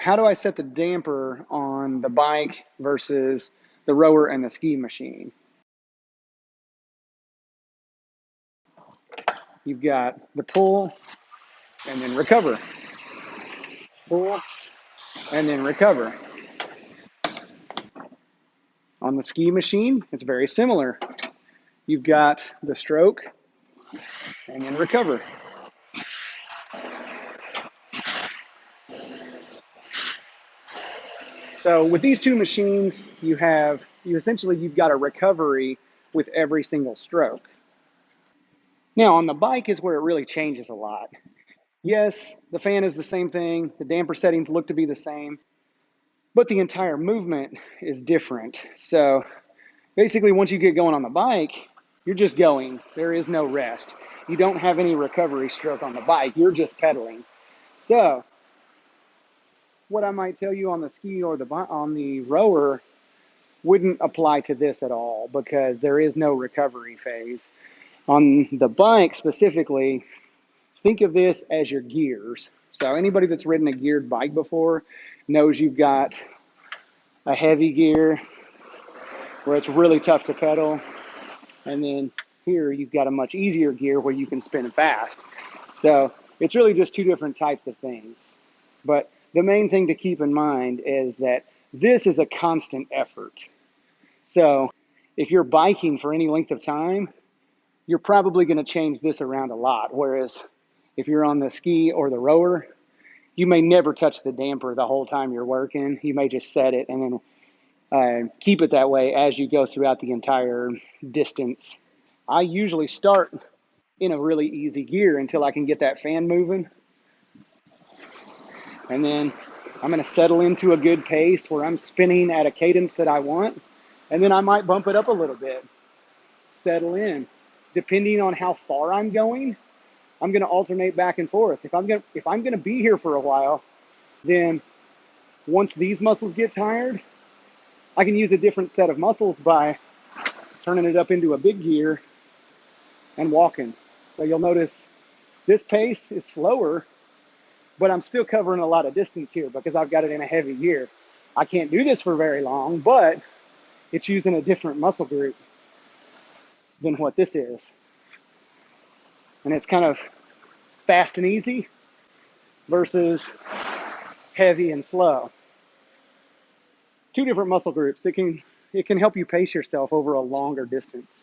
how do I set the damper on the bike versus the rower and the ski machine? You've got the pull and then recover. Pull and then recover. On the ski machine, it's very similar. You've got the stroke and then recover. So with these two machines, you've got a recovery with every single stroke. Now on the bike is where it really changes a lot. Yes, the fan is the same thing, the damper settings look to be the same, but the entire movement is different. So basically once you get going on the bike, you're just going. There is no rest. You don't have any recovery stroke on the bike, you're just pedaling. So what I might tell you on the ski or on the rower wouldn't apply to this at all because there is no recovery phase. On the bike specifically, think of this as your gears. So anybody that's ridden a geared bike before knows you've got a heavy gear where it's really tough to pedal. And then here you've got a much easier gear where you can spin fast. So it's really just two different types of things. But the main thing to keep in mind is that this is a constant effort. So if you're biking for any length of time, you're probably going to change this around a lot. Whereas if you're on the ski or the rower, you may never touch the damper the whole time you're working. You may just set it and then keep it that way as you go throughout the entire distance. I usually start in a really easy gear until I can get that fan moving. And then I'm going to settle into a good pace where I'm spinning at a cadence that I want. And then I might bump it up a little bit, settle in. Depending on how far I'm going, I'm going to alternate back and forth. If I'm going to be here for a while, then once these muscles get tired, I can use a different set of muscles by turning it up into a big gear and walking. So you'll notice this pace is slower, but I'm still covering a lot of distance here because I've got it in a heavy gear. I can't do this for very long, but it's using a different muscle group than what this is. And it's kind of fast and easy versus heavy and slow. Two different muscle groups. It can help you pace yourself over a longer distance.